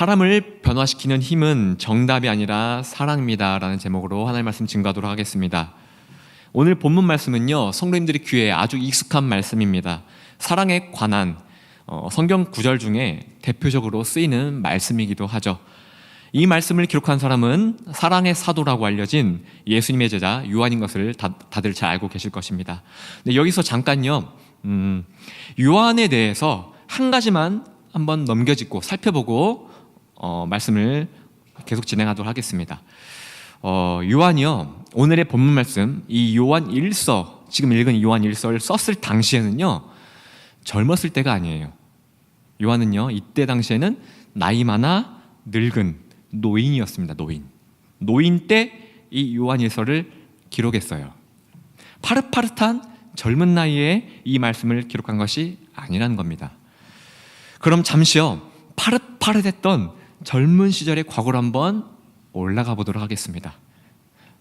사람을 변화시키는 힘은 정답이 아니라 사랑입니다 라는 제목으로 하나님의 말씀 증거하도록 하겠습니다. 오늘 본문 말씀은요, 성도님들이 귀에 아주 익숙한 말씀입니다. 사랑에 관한 성경 구절 중에 대표적으로 쓰이는 말씀이기도 하죠. 이 말씀을 기록한 사람은 사랑의 사도라고 알려진 예수님의 제자 요한인 것을 다들 잘 알고 계실 것입니다. 근데 여기서 잠깐요, 요한에 대해서 한 가지만 한번 넘겨짚고 살펴보고 말씀을 계속 진행하도록 하겠습니다. 요한이요, 오늘의 본문 말씀, 이 요한 1서, 지금 읽은 요한 1서를 썼을 당시에는요, 젊었을 때가 아니에요. 요한은요, 이때 당시에는 나이 많아 늙은 노인이었습니다. 노인 때 이 요한 1서를 기록했어요. 파릇파릇한 젊은 나이에 이 말씀을 기록한 것이 아니라는 겁니다. 그럼 잠시요, 파릇파릇했던 젊은 시절의 과거로 한번 올라가 보도록 하겠습니다.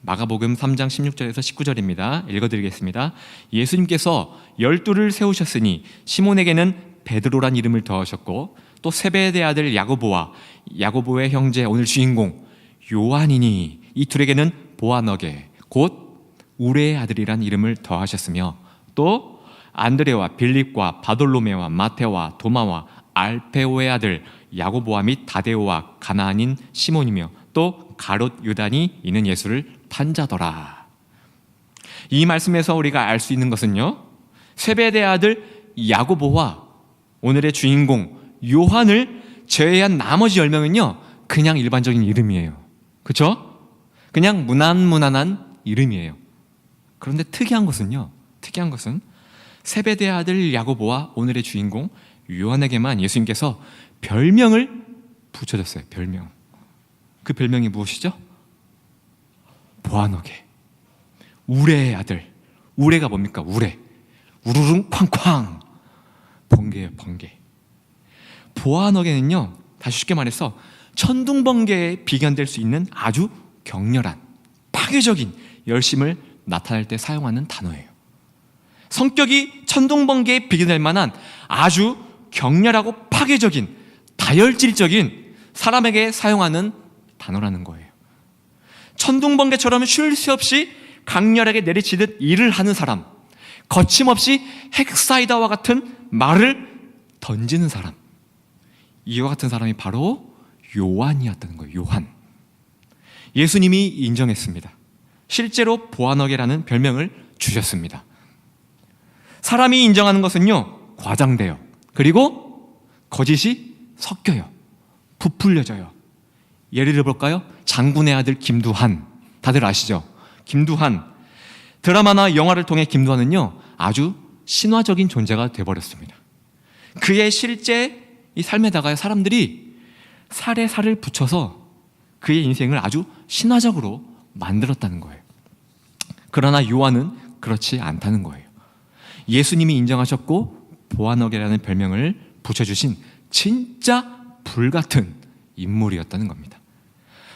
마가복음 3장 16절에서 19절입니다. 읽어드리겠습니다. 예수님께서 12를 세우셨으니 시몬에게는 베드로란 이름을 더하셨고 또 세베대의 아들 야고보와 야고보의 형제 오늘 주인공 요한이니 이 둘에게는 보아너게 곧 우레의 아들이란 이름을 더하셨으며 또 안드레와 빌립과 바돌로메와 마테와 도마와 알페오의 아들 야고보와 및 다데오와 가나안인 시몬이며 또 가롯 유다니 이는 예수를 판자더라. 이 말씀에서 우리가 알 수 있는 것은요, 세베대의 아들 야고보와 오늘의 주인공 요한을 제외한 나머지 10명은요 그냥 일반적인 이름이에요. 그렇죠? 그냥 무난무난한 이름이에요. 그런데 특이한 것은 세베대의 아들 야고보와 오늘의 주인공 요한에게만 예수님께서 별명을 붙여줬어요. 별명. 그 별명이 무엇이죠? 보아너게, 우레의 아들. 우레가 뭡니까? 우르릉 쾅쾅, 번개예요. 번개. 보아너게는요, 다시 쉽게 말해서 천둥번개에 비견될 수 있는 아주 격렬한 파괴적인 열심을 나타낼 때 사용하는 단어예요. 성격이 천둥번개에 비견될 만한 아주 격렬하고 파괴적인 다혈질적인 사람에게 사용하는 단어라는 거예요. 천둥번개처럼 쉴 새 없이 강렬하게 내리치듯 일을 하는 사람, 거침없이 핵사이다와 같은 말을 던지는 사람, 이와 같은 사람이 바로 요한이었다는 거예요. 요한. 예수님이 인정했습니다. 실제로 보아너게라는 별명을 주셨습니다. 사람이 인정하는 것은요, 과장돼요. 그리고 거짓이 섞여요. 부풀려져요. 예를 들어볼까요? 장군의 아들 김두한. 다들 아시죠? 김두한. 드라마나 영화를 통해 김두한은요, 아주 신화적인 존재가 되어버렸습니다. 그의 실제 이 삶에다가 사람들이 살에 살을 붙여서 그의 인생을 아주 신화적으로 만들었다는 거예요. 그러나 요한은 그렇지 않다는 거예요. 예수님이 인정하셨고 보아너게라는 별명을 붙여주신 진짜 불같은 인물이었다는 겁니다.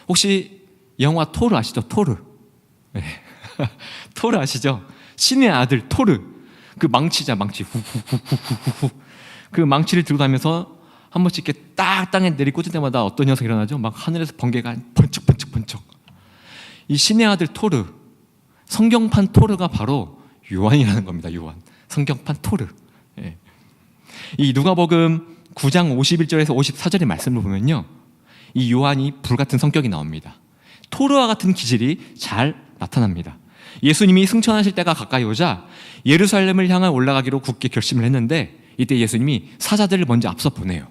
혹시 영화 토르 아시죠? 토르. 네. 토르 아시죠? 신의 아들 토르. 그 망치 후후후후후. 그 망치를 들고 다니면서 한 번씩 이렇게 딱 땅에 내리꽂을 때마다 어떤 녀석이 일어나죠? 막 하늘에서 번개가 번쩍번쩍번쩍. 이 신의 아들 토르, 성경판 토르가 바로 요한이라는 겁니다. 요한. 성경판 토르. 예. 이 누가복음 9장 51절에서 54절의 말씀을 보면요, 이 요한이 불같은 성격이 나옵니다. 토르와 같은 기질이 잘 나타납니다. 예수님이 승천하실 때가 가까이 오자 예루살렘을 향해 올라가기로 굳게 결심을 했는데 이때 예수님이 사자들을 먼저 앞서 보내요.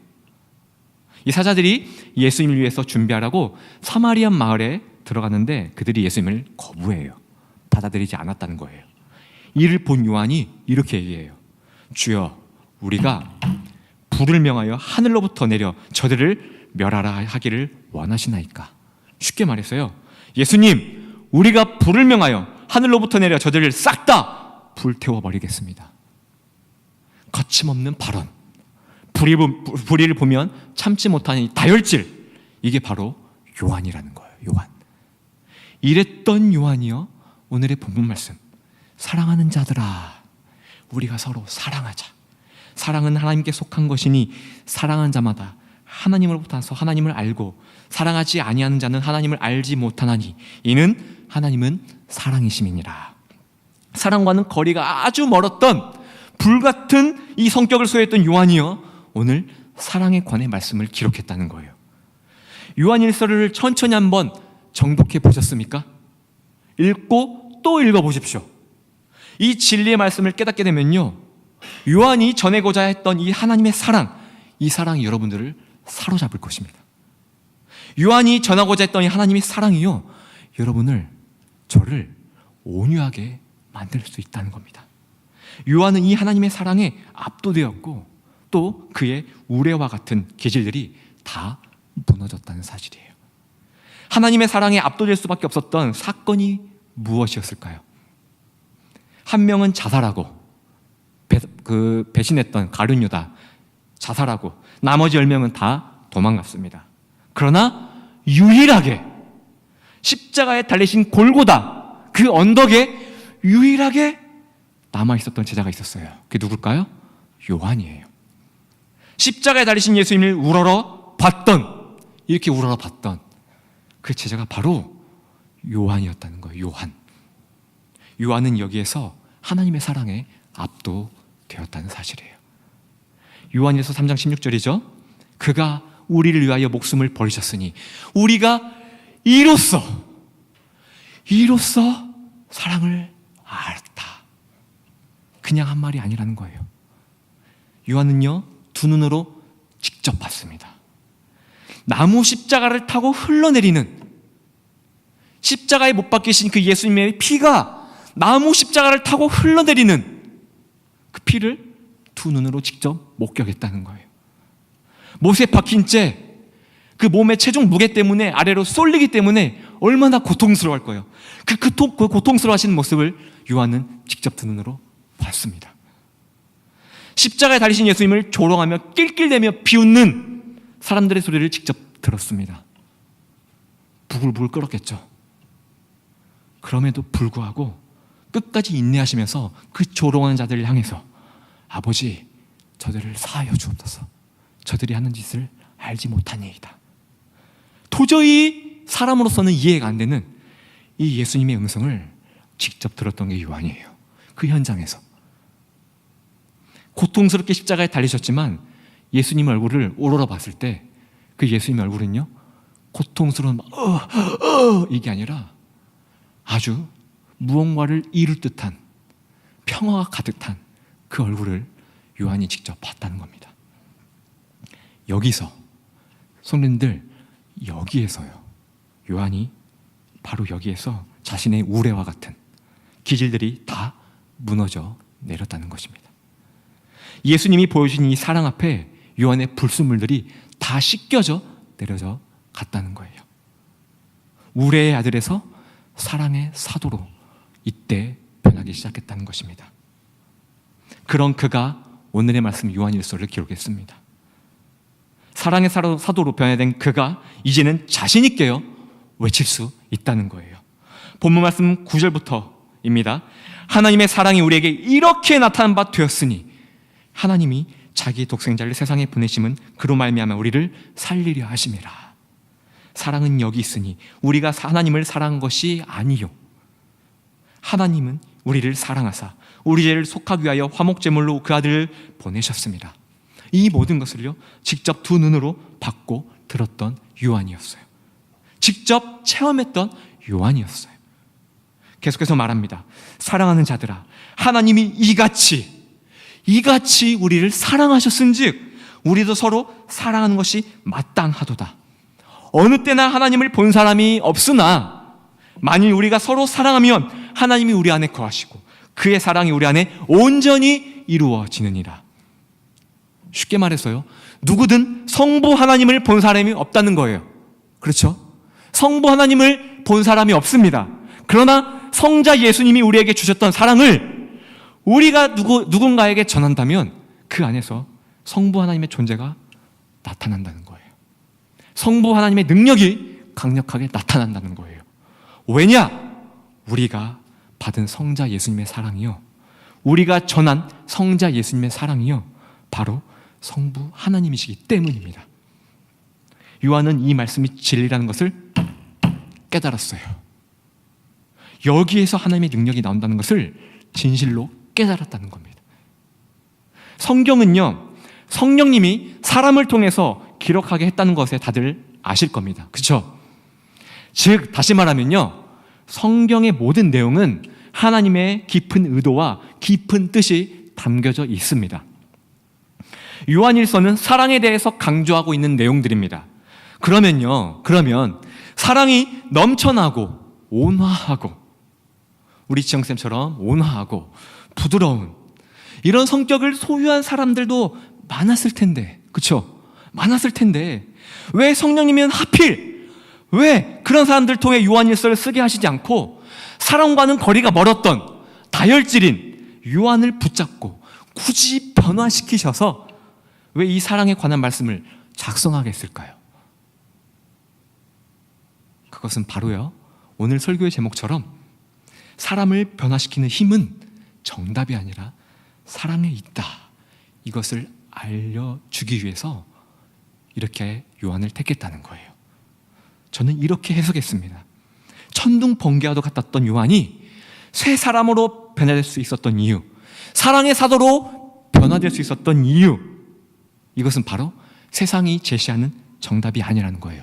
이 사자들이 예수님을 위해서 준비하라고 사마리아 마을에 들어갔는데 그들이 예수님을 거부해요. 받아들이지 않았다는 거예요. 이를 본 요한이 이렇게 얘기해요. 주여, 우리가 불을 명하여 하늘로부터 내려 저들을 멸하라 하기를 원하시나이까? 쉽게 말해서요, 예수님, 우리가 불을 명하여 하늘로부터 내려 저들을 싹 다 불태워버리겠습니다. 거침없는 발언, 불의를 보면 참지 못하는 이 다혈질, 이게 바로 요한이라는 거예요. 요한. 이랬던 요한이요, 오늘의 본문 말씀, 사랑하는 자들아, 우리가 서로 사랑하자. 사랑은 하나님께 속한 것이니 사랑한 자마다 하나님으로부터 하나님을 알고 사랑하지 아니하는 자는 하나님을 알지 못하나니 이는 하나님은 사랑이심이니라. 사랑과는 거리가 아주 멀었던 불같은 이 성격을 소유했던 요한이요, 오늘 사랑에 관해 말씀을 기록했다는 거예요. 요한일서를 천천히 한번 정독해 보셨습니까? 읽고 또 읽어보십시오. 이 진리의 말씀을 깨닫게 되면요, 요한이 전하고자 했던 이 하나님의 사랑, 이 사랑이 여러분들을 사로잡을 것입니다. 요한이 전하고자 했던 이 하나님의 사랑이요, 여러분을, 저를 온유하게 만들 수 있다는 겁니다. 요한은 이 하나님의 사랑에 압도되었고 또 그의 우레와 같은 기질들이 다 무너졌다는 사실이에요. 하나님의 사랑에 압도될 수밖에 없었던 사건이 무엇이었을까요? 한 명은 자살하고 배신했던 가룟 유다 자살하고 나머지 10명은 다 도망갔습니다. 그러나 유일하게 십자가에 달리신 골고다 그 언덕에 유일하게 남아있었던 제자가 있었어요. 그게 누굴까요? 요한이에요. 십자가에 달리신 예수님을 우러러 봤던, 이렇게 우러러 봤던 그 제자가 바로 요한이었다는 거예요. 요한은 여기에서 하나님의 사랑에 압도되었다는 사실이에요. 요한일서 3장 16절이죠. 그가 우리를 위하여 목숨을 버리셨으니 우리가 이로써 사랑을 알다. 그냥 한 말이 아니라는 거예요. 요한은요, 두 눈으로 직접 봤습니다. 나무 십자가를 타고 흘러내리는, 십자가에 못 박히신 그 예수님의 피가 나무 십자가를 타고 흘러내리는 그 피를 두 눈으로 직접 목격했다는 거예요. 못에 박힌 채 그 몸의 체중 무게 때문에 아래로 쏠리기 때문에 얼마나 고통스러워할 거예요. 그 고통스러워하시는 모습을 요한은 직접 두 눈으로 봤습니다. 십자가에 달리신 예수님을 조롱하며 낄낄대며 비웃는 사람들의 소리를 직접 들었습니다. 부글부글 끓었겠죠. 그럼에도 불구하고 끝까지 인내하시면서 그 조롱하는 자들을 향해서 아버지, 저들을 사하여 주옵소서. 저들이 하는 짓을 알지 못하니이다. 도저히 사람으로서는 이해가 안 되는 이 예수님의 음성을 직접 들었던 게 요한이에요. 그 현장에서 고통스럽게 십자가에 달리셨지만 예수님 얼굴을 오로라 봤을 때 그 예수님 얼굴은요, 고통스러운 이게 아니라 아주 무언가를 이룰 듯한 평화가 가득한 그 얼굴을 요한이 직접 봤다는 겁니다. 여기서 성도님들, 여기에서요, 요한이 바로 여기에서 자신의 우레와 같은 기질들이 다 무너져 내렸다는 것입니다. 예수님이 보여주신 이 사랑 앞에 요한의 불순물들이 다 씻겨져 내려져 갔다는 거예요. 우레의 아들에서 사랑의 사도로 이때 변하기 시작했다는 것입니다. 그런 그가 오늘의 말씀 요한일서를 기록했습니다. 사랑의 사도로 변화된 그가 이제는 자신 있게요, 외칠 수 있다는 거예요. 본문 말씀 9절부터입니다. 하나님의 사랑이 우리에게 이렇게 나타난 바 되었으니 하나님이 자기 독생자를 세상에 보내심은 그로 말미암아 우리를 살리려 하심이라. 사랑은 여기 있으니 우리가 하나님을 사랑한 것이 아니요, 하나님은 우리를 사랑하사 우리 죄를 속하기 위하여 화목제물로 그 아들을 보내셨습니다. 이 모든 것을요, 직접 두 눈으로 받고 들었던 요한이었어요. 직접 체험했던 요한이었어요. 계속해서 말합니다. 사랑하는 자들아, 하나님이 이같이 우리를 사랑하셨은즉 우리도 서로 사랑하는 것이 마땅하도다. 어느 때나 하나님을 본 사람이 없으나 만일 우리가 서로 사랑하면 하나님이 우리 안에 거하시고 그의 사랑이 우리 안에 온전히 이루어지느니라. 쉽게 말해서요, 누구든 성부 하나님을 본 사람이 없다는 거예요. 그렇죠? 성부 하나님을 본 사람이 없습니다. 그러나 성자 예수님이 우리에게 주셨던 사랑을 우리가 누군가에게 전한다면 그 안에서 성부 하나님의 존재가 나타난다는 거예요. 성부 하나님의 능력이 강력하게 나타난다는 거예요. 왜냐? 우리가 받은 성자 예수님의 사랑이요, 우리가 전한 성자 예수님의 사랑이요, 바로 성부 하나님이시기 때문입니다. 요한은 이 말씀이 진리라는 것을 깨달았어요. 여기에서 하나님의 능력이 나온다는 것을 진실로 깨달았다는 겁니다. 성경은요, 성령님이 사람을 통해서 기록하게 했다는 것에 다들 아실 겁니다. 그렇죠? 즉 다시 말하면요, 성경의 모든 내용은 하나님의 깊은 의도와 깊은 뜻이 담겨져 있습니다. 요한일서는 사랑에 대해서 강조하고 있는 내용들입니다. 그러면 사랑이 넘쳐나고 온화하고, 우리 지영쌤처럼 온화하고 부드러운 이런 성격을 소유한 사람들도 많았을 텐데, 그렇죠? 많았을 텐데 왜 성령님은 하필 왜 그런 사람들 통해 요한일서를 쓰게 하시지 않고 사랑과는 거리가 멀었던 다혈질인 요한을 붙잡고 굳이 변화시키셔서 왜 이 사랑에 관한 말씀을 작성하게 했을까요? 그것은 바로요, 오늘 설교의 제목처럼 사람을 변화시키는 힘은 정답이 아니라 사랑에 있다, 이것을 알려주기 위해서 이렇게 요한을 택했다는 거예요. 저는 이렇게 해석했습니다. 천둥 번개와도 같았던 요한이 새 사람으로 변화될 수 있었던 이유, 사랑의 사도로 변화될 수 있었던 이유, 이것은 바로 세상이 제시하는 정답이 아니라는 거예요.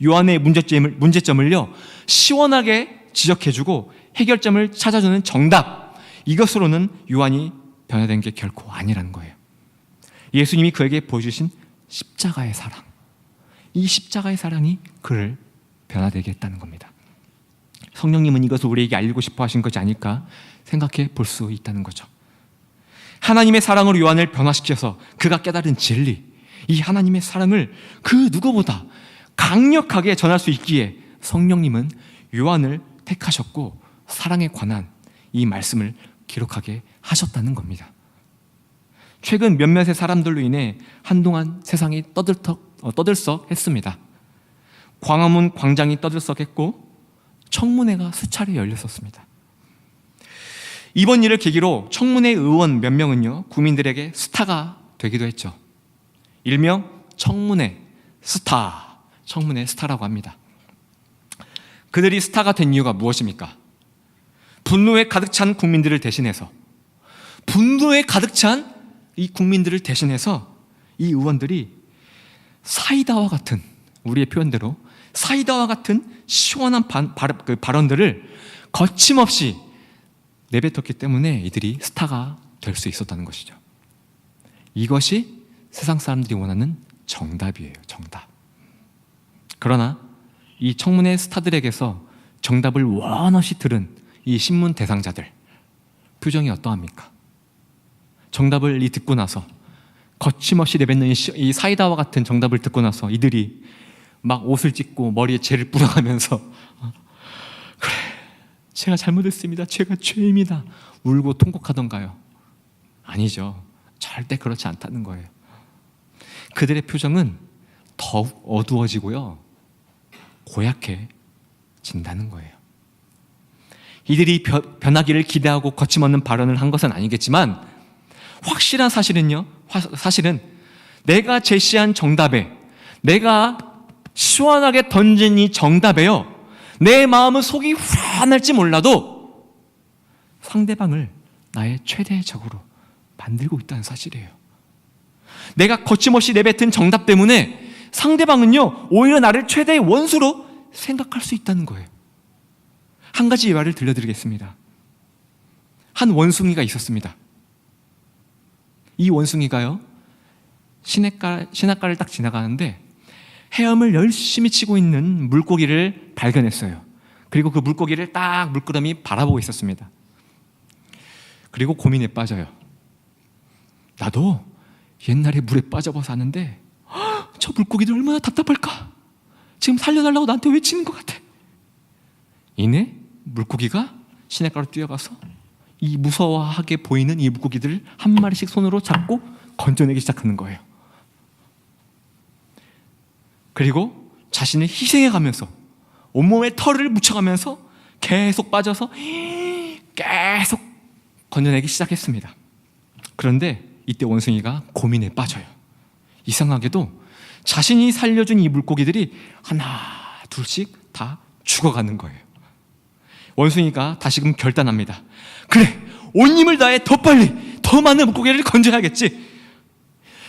요한의 문제점을요 시원하게 지적해주고 해결점을 찾아주는 정답, 이것으로는 요한이 변화된 게 결코 아니라는 거예요. 예수님이 그에게 보여주신 십자가의 사랑, 이 십자가의 사랑이 그를 변화되게 했다는 겁니다. 성령님은 이것을 우리에게 알리고 싶어 하신 것이 아닐까 생각해 볼 수 있다는 거죠. 하나님의 사랑으로 요한을 변화시켜서 그가 깨달은 진리, 이 하나님의 사랑을 그 누구보다 강력하게 전할 수 있기에 성령님은 요한을 택하셨고 사랑에 관한 이 말씀을 기록하게 하셨다는 겁니다. 최근 몇몇의 사람들로 인해 한동안 세상이 떠들썩했습니다. 광화문 광장이 떠들썩했고 청문회가 수차례 열렸었습니다. 이번 일을 계기로 청문회 의원 몇 명은요 국민들에게 스타가 되기도 했죠. 일명 청문회 스타라고 합니다. 그들이 스타가 된 이유가 무엇입니까? 분노에 가득 찬 국민들을 대신해서, 분노에 가득 찬 이 국민들을 대신해서 이 의원들이 사이다와 같은, 우리의 표현대로 사이다와 같은 시원한 발언들을 거침없이 내뱉었기 때문에 이들이 스타가 될 수 있었다는 것이죠. 이것이 세상 사람들이 원하는 정답이에요. 정답. 그러나 이 청문회 스타들에게서 정답을 원없이 들은 이 신문 대상자들 표정이 어떠합니까? 정답을 듣고 나서, 거침없이 내뱉는 이 사이다와 같은 정답을 듣고 나서 이들이 막 옷을 찢고 머리에 재를 뿌려가면서 그래, 제가 잘못했습니다, 제가 죄입니다, 울고 통곡하던가요? 아니죠. 절대 그렇지 않다는 거예요. 그들의 표정은 더욱 어두워지고요 고약해진다는 거예요. 이들이 변하기를 기대하고 거침없는 발언을 한 것은 아니겠지만 확실한 사실은 내가 제시한 정답에, 내가 시원하게 던진 이 정답에요 내 마음은 속이 후련할지 몰라도 상대방을 나의 최대의 적으로 만들고 있다는 사실이에요. 내가 거침없이 내뱉은 정답 때문에 상대방은요 오히려 나를 최대의 원수로 생각할 수 있다는 거예요. 한 가지 예화를 들려드리겠습니다. 한 원숭이가 있었습니다. 이 원숭이가요 시냇가를 딱 지나가는데 헤엄을 열심히 치고 있는 물고기를 발견했어요. 그리고 그 물고기를 딱 물끄러미 바라보고 있었습니다. 그리고 고민에 빠져요. 나도 옛날에 물에 빠져서 사는데 저 물고기들 얼마나 답답할까? 지금 살려달라고 나한테 외치는 것 같아. 이내 물고기가 시냇가로 뛰어가서 이 무서워하게 보이는 이 물고기들을 한 마리씩 손으로 잡고 건져내기 시작하는 거예요. 그리고 자신을 희생해가면서 온몸에 털을 묻혀가면서 계속 빠져서 계속 건져내기 시작했습니다. 그런데 이때 원숭이가 고민에 빠져요. 이상하게도 자신이 살려준 이 물고기들이 하나 둘씩 다 죽어가는 거예요. 원숭이가 다시금 결단합니다. 그래, 온 힘을 다해 더 빨리 더 많은 물고기를 건져야겠지.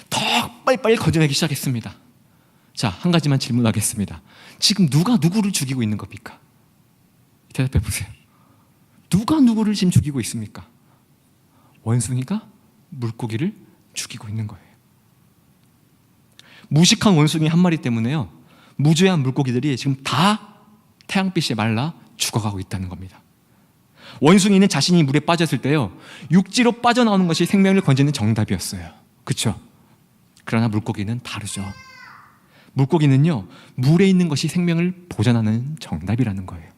더 빨리빨리 건져내기 시작했습니다. 자, 한 가지만 질문하겠습니다. 지금 누가 누구를 죽이고 있는 겁니까? 대답해 보세요. 누가 누구를 지금 죽이고 있습니까? 원숭이가 물고기를 죽이고 있는 거예요. 무식한 원숭이 한 마리 때문에요, 무죄한 물고기들이 지금 다 태양빛에 말라 죽어가고 있다는 겁니다. 원숭이는 자신이 물에 빠졌을 때요, 육지로 빠져나오는 것이 생명을 건지는 정답이었어요. 그렇죠? 그러나 물고기는 다르죠. 물고기는요, 물에 있는 것이 생명을 보존하는 정답이라는 거예요.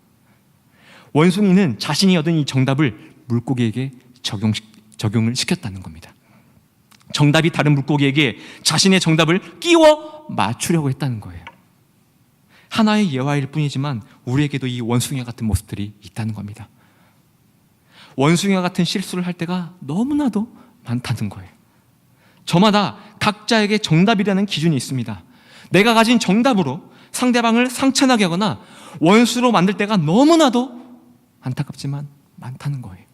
원숭이는 자신이 얻은 이 정답을 물고기에게 적용을 시켰다는 겁니다. 정답이 다른 물고기에게 자신의 정답을 끼워 맞추려고 했다는 거예요. 하나의 예화일 뿐이지만 우리에게도 이 원숭이와 같은 모습들이 있다는 겁니다. 원숭이와 같은 실수를 할 때가 너무나도 많다는 거예요. 저마다 각자에게 정답이라는 기준이 있습니다. 내가 가진 정답으로 상대방을 상처나게 하거나 원수로 만들 때가 너무나도 안타깝지만 많다는 거예요.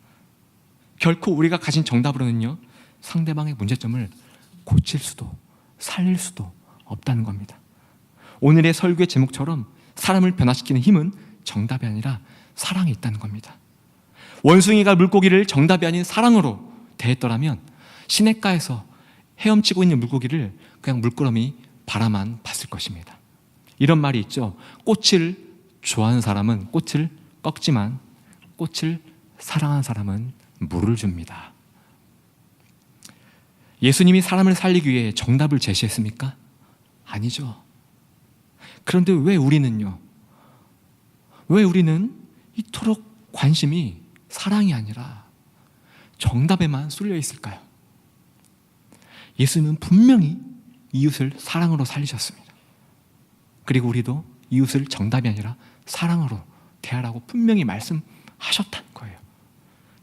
결코 우리가 가진 정답으로는요, 상대방의 문제점을 고칠 수도 살릴 수도 없다는 겁니다. 오늘의 설교의 제목처럼 사람을 변화시키는 힘은 정답이 아니라 사랑에 있다는 겁니다. 원숭이가 물고기를 정답이 아닌 사랑으로 대했더라면 시냇가에서 헤엄치고 있는 물고기를 그냥 물끄러미 바라만 봤을 것입니다. 이런 말이 있죠. 꽃을 좋아하는 사람은 꽃을 꺾지만 꽃을 사랑하는 사람은 물을 줍니다. 예수님이 사람을 살리기 위해 정답을 제시했습니까? 아니죠. 그런데 왜 우리는 이토록 관심이 사랑이 아니라 정답에만 쏠려 있을까요? 예수님은 분명히 이웃을 사랑으로 살리셨습니다. 그리고 우리도 이웃을 정답이 아니라 사랑으로 대하라고 분명히 말씀하셨다는 거예요.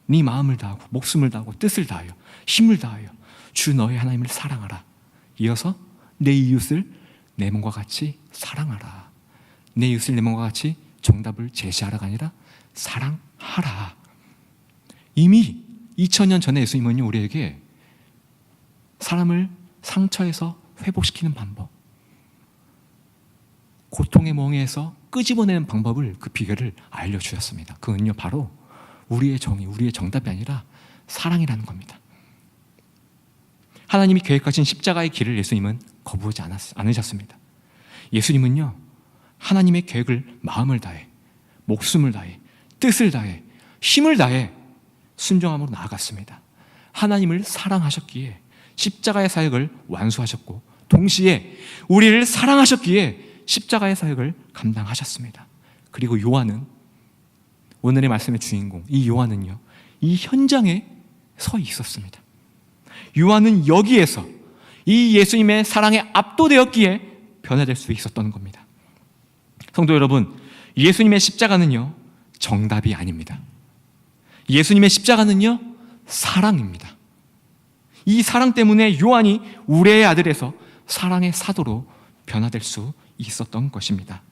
네 마음을 다하고 목숨을 다하고 뜻을 다하여 힘을 다하여 주 너의 하나님을 사랑하라. 이어서 내 이웃을 내 몸과 같이 사랑하라. 내 이웃을 내 몸과 같이 정답을 제시하라가 아니라 사랑하라. 이미 2000년 전에 예수님은요, 우리에게 사람을 상처에서 회복시키는 방법, 고통의 멍에에서 끄집어내는 방법을, 그 비결을 알려주셨습니다. 그건요, 바로 우리의 정의, 우리의 정답이 아니라 사랑이라는 겁니다. 하나님이 계획하신 십자가의 길을 예수님은 거부하지 않으셨습니다. 예수님은요, 하나님의 계획을 마음을 다해, 목숨을 다해, 뜻을 다해, 힘을 다해 순종함으로 나아갔습니다. 하나님을 사랑하셨기에 십자가의 사역을 완수하셨고, 동시에 우리를 사랑하셨기에 십자가의 사역을 감당하셨습니다. 그리고 요한은, 오늘의 말씀의 주인공, 이 요한은요, 이 현장에 서 있었습니다. 요한은 여기에서 이 예수님의 사랑에 압도되었기에 변화될 수 있었던 겁니다. 성도 여러분, 예수님의 십자가는요, 정답이 아닙니다. 예수님의 십자가는요, 사랑입니다. 이 사랑 때문에 요한이 우레의 아들에서 사랑의 사도로 변화될 수 있었던 것입니다.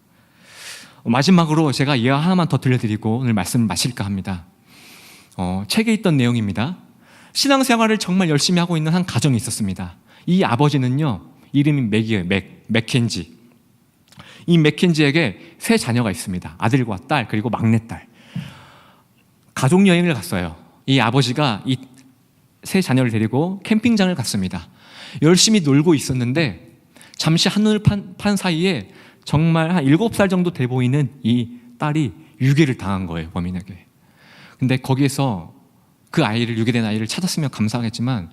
마지막으로 제가 예화 하나만 더 들려드리고 오늘 말씀을 마칠까 합니다. 책에 있던 내용입니다. 신앙생활을 정말 열심히 하고 있는 한 가정이 있었습니다. 이 아버지는요, 이름이 맥이에요. 맥켄지. 이 맥켄지에게 세 자녀가 있습니다. 아들과 딸, 그리고 막내딸. 가족여행을 갔어요. 이 아버지가 이 세 자녀를 데리고 캠핑장을 갔습니다. 열심히 놀고 있었는데 잠시 한눈을 판 사이에 정말 한 7살 정도 돼 보이는 이 딸이 유괴를 당한 거예요, 범인에게. 근데 거기에서 그 아이를, 유괴된 아이를 찾았으면 감사하겠지만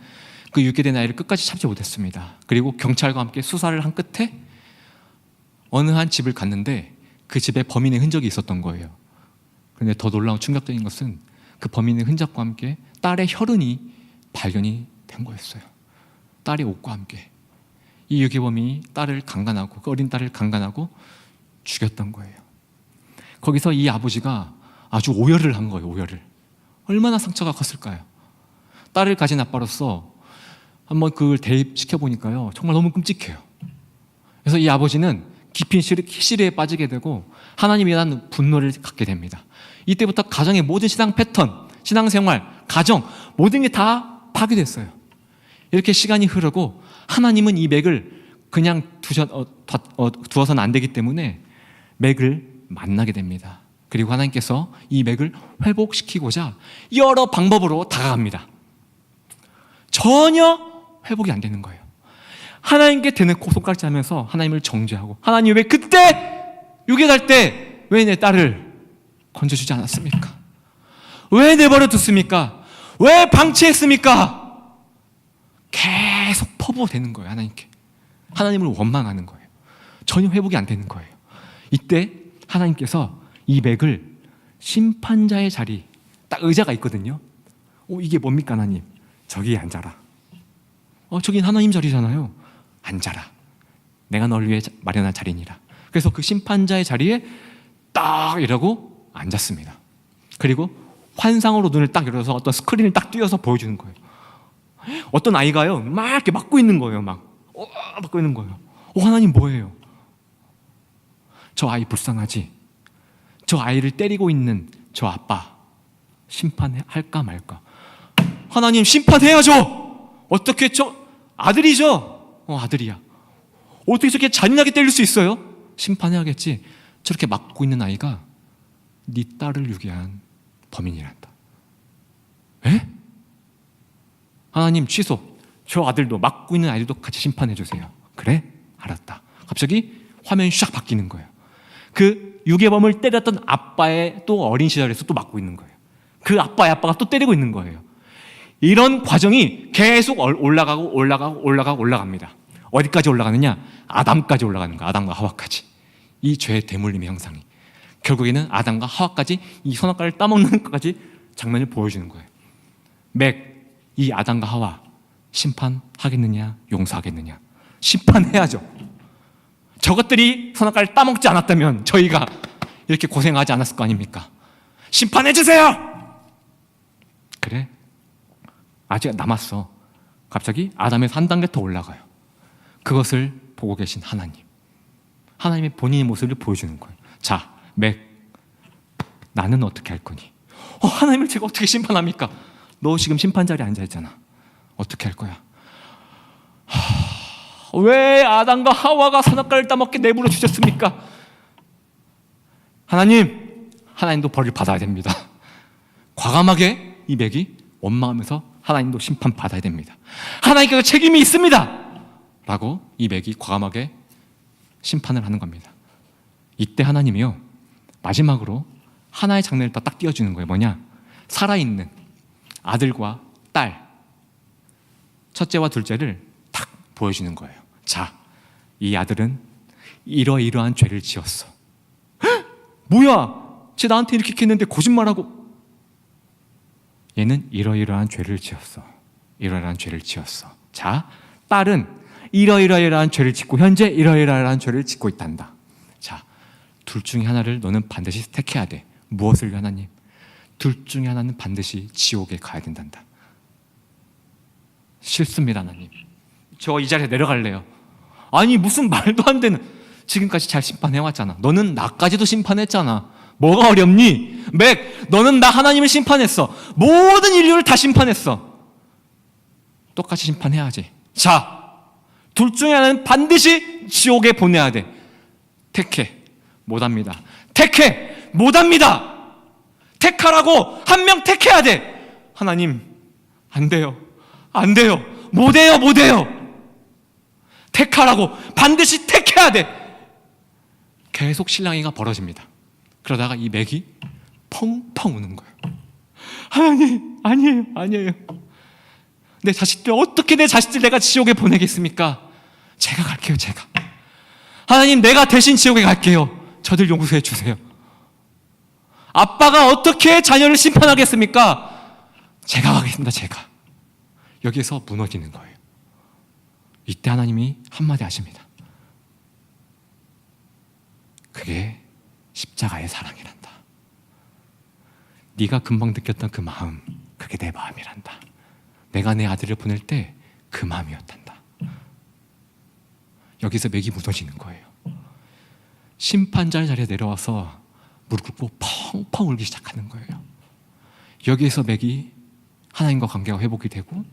그 유괴된 아이를 끝까지 찾지 못했습니다. 그리고 경찰과 함께 수사를 한 끝에 어느 한 집을 갔는데 그 집에 범인의 흔적이 있었던 거예요. 그런데 더 놀라운 충격적인 것은 그 범인의 흔적과 함께 딸의 혈흔이 발견이 된 거였어요. 딸의 옷과 함께. 이 유괴범이 딸을 강간하고, 그 어린 딸을 강간하고 죽였던 거예요. 거기서 이 아버지가 아주 오열을 한 거예요. 오열을. 얼마나 상처가 컸을까요? 딸을 가진 아빠로서 한번 그걸 대입시켜 보니까요, 정말 너무 끔찍해요. 그래서 이 아버지는 깊은 시리에 빠지게 되고 하나님에 대한 분노를 갖게 됩니다. 이때부터 가정의 모든 신앙 패턴, 신앙생활, 가정 모든 게 다 파괴됐어요. 이렇게 시간이 흐르고 하나님은 이 맥을 그냥 두어서는 안 되기 때문에 맥을 만나게 됩니다. 그리고 하나님께서 이 맥을 회복시키고자 여러 방법으로 다가갑니다. 전혀 회복이 안 되는 거예요. 하나님께 대는 손가락질 하면서 하나님을 정죄하고, 하나님 왜 그때 유괴할 때 왜 내 딸을 건져주지 않았습니까? 왜 내버려 뒀습니까? 왜 방치했습니까? 계속 퍼부어대는 거예요. 하나님께. 하나님을 원망하는 거예요. 전혀 회복이 안 되는 거예요. 이때 하나님께서 이 맥을 심판자의 자리, 딱 의자가 있거든요. 이게 뭡니까 하나님? 저기 앉아라. 저긴 하나님 자리잖아요. 앉아라. 내가 널 위해 마련한 자리니라. 그래서 그 심판자의 자리에 딱 이러고 앉았습니다. 그리고 환상으로 눈을 딱 열어서 어떤 스크린을 딱 띄워서 보여주는 거예요. 어떤 아이가요, 막 이렇게 맞고 있는 거예요. 맞고 있는 거예요. 하나님 뭐예요? 저 아이 불쌍하지? 저 아이를 때리고 있는 저 아빠 심판할까 말까? 하나님 심판해야죠. 어떻게 아들이죠? 아들이야. 어떻게 저렇게 잔인하게 때릴 수 있어요? 심판해야겠지. 저렇게 맞고 있는 아이가 네 딸을 유괴한 범인이란다. 에? 하나님 취소. 저 아들도 맞고 있는 아이들도 같이 심판해 주세요. 그래? 알았다. 갑자기 화면이 샥 바뀌는 거예요. 그 유괴범을 때렸던 아빠의 또 어린 시절에서 또 맞고 있는 거예요. 그 아빠가 또 때리고 있는 거예요. 이런 과정이 계속 올라갑니다. 어디까지 올라가느냐? 아담까지 올라가는 거야. 아담과 하와까지. 이 죄의 대물림의 형상이 결국에는 아담과 하와까지 이 선악과를 따먹는 것까지 장면을 보여주는 거예요. 이 아담과 하와 심판하겠느냐 용서하겠느냐? 심판해야죠. 저것들이 선악과를 따먹지 않았다면 저희가 이렇게 고생하지 않았을 거 아닙니까? 심판해주세요! 그래? 아직 남았어. 갑자기 아담에서 한 단계 더 올라가요. 그것을 보고 계신 하나님의 본인의 모습을 보여주는 거예요. 자, 나는 어떻게 할 거니? 하나님을 제가 어떻게 심판합니까? 너 지금 심판 자리에 앉아있잖아. 어떻게 할 거야? 왜 아담과 하와가 선악과를 따먹게 내버려 주셨습니까? 하나님도 벌을 받아야 됩니다. 과감하게 이 맥이 원망하면서 하나님도 심판 받아야 됩니다. 하나님께서 책임이 있습니다. 라고 이 맥이 과감하게 심판을 하는 겁니다. 이때 하나님이요, 마지막으로 하나의 장면을 딱 띄워주는 거예요. 뭐냐? 살아있는 아들과 딸, 첫째와 둘째를 딱 보여주는 거예요. 자, 이 아들은 이러이러한 죄를 지었어. 헉! 뭐야? 쟤 나한테 이렇게 했는데 거짓말하고. 얘는 이러이러한 죄를 지었어. 이러이러한 죄를 지었어. 자, 딸은 이러이러한 죄를 짓고 현재 이러이러한 죄를 짓고 있단다. 자, 둘 중에 하나를 너는 반드시 택해야 돼. 무엇을 하나님? 둘 중에 하나는 반드시 지옥에 가야 된단다. 싫습니다 하나님. 저 이 자리에 내려갈래요. 아니 무슨 말도 안 되는, 지금까지 잘 심판해왔잖아. 너는 나까지도 심판했잖아. 뭐가 어렵니? 너는 나 하나님을 심판했어. 모든 인류를 다 심판했어. 똑같이 심판해야지. 자, 둘 중에 하나는 반드시 지옥에 보내야 돼. 택해. 못합니다. 택해. 못합니다. 택하라고. 한 명 택해야 돼. 하나님, 안 돼요. 안 돼요. 못해요. 택하라고. 반드시 택해야 돼. 계속 실랑이가 벌어집니다. 그러다가 이 맥이 펑펑 우는 거예요. 하나님, 아니에요. 어떻게 내 자식들 내가 지옥에 보내겠습니까? 제가 갈게요, 제가. 하나님, 내가 대신 지옥에 갈게요. 저들 용서해 주세요. 아빠가 어떻게 자녀를 심판하겠습니까? 제가 가겠습니다, 제가. 여기서 무너지는 거예요. 이때 하나님이 한마디 하십니다. 그게 십자가의 사랑이란다. 네가 금방 느꼈던 그 마음, 그게 내 마음이란다. 내가 내 아들을 보낼 때 그 마음이었단다. 여기서 맥이 무너지는 거예요. 심판자의 자리에 내려와서 무릎 꿇고 펑펑 울기 시작하는 거예요. 여기에서 맥이 하나님과 관계가 회복이 되고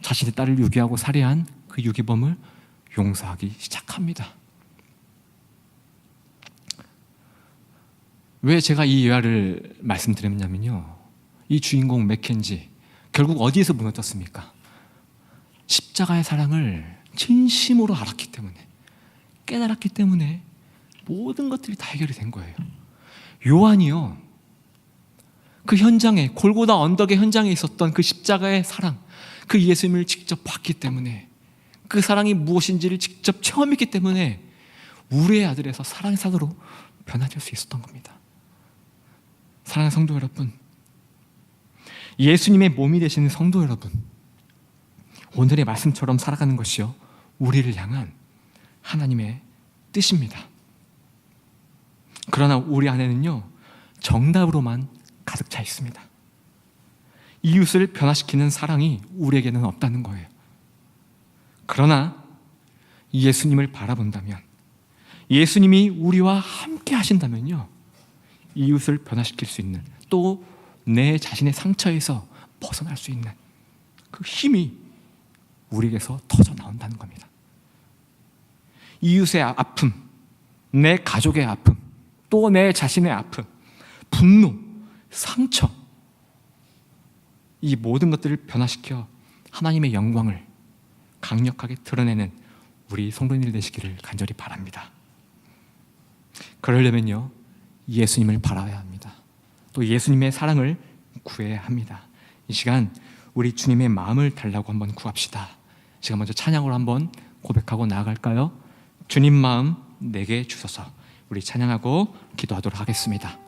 자신의 딸을 유기하고 살해한 그 유기범을 용서하기 시작합니다. 왜 제가 이 예화를 말씀드렸냐면요, 이 주인공 맥켄지 결국 어디에서 무너졌습니까? 십자가의 사랑을 진심으로 알았기 때문에, 깨달았기 때문에 모든 것들이 다 해결이 된 거예요. 요한이요, 그 현장에, 골고다 언덕의 현장에 있었던 그 십자가의 사랑, 그 예수님을 직접 봤기 때문에, 그 사랑이 무엇인지를 직접 체험했기 때문에 우리의 아들에서 사랑의 사도로 변화될 수 있었던 겁니다. 사랑하는 성도 여러분, 예수님의 몸이 되시는 성도 여러분, 오늘의 말씀처럼 살아가는 것이요, 우리를 향한 하나님의 뜻입니다. 그러나 우리 안에는요, 정답으로만 가득 차 있습니다. 이웃을 변화시키는 사랑이 우리에게는 없다는 거예요. 그러나 예수님을 바라본다면, 예수님이 우리와 함께 하신다면요, 이웃을 변화시킬 수 있는, 또 내 자신의 상처에서 벗어날 수 있는 그 힘이 우리에게서 터져 나온다는 겁니다. 이웃의 아픔, 내 가족의 아픔, 또 내 자신의 아픔, 분노, 상처, 이 모든 것들을 변화시켜 하나님의 영광을 강력하게 드러내는 우리 성도님들 되시기를 간절히 바랍니다. 그러려면요, 예수님을 바라야 합니다. 또 예수님의 사랑을 구해야 합니다. 이 시간 우리 주님의 마음을 달라고 한번 구합시다. 제가 먼저 찬양으로 한번 고백하고 나아갈까요? 주님 마음 내게 주소서. 우리 찬양하고 기도하도록 하겠습니다.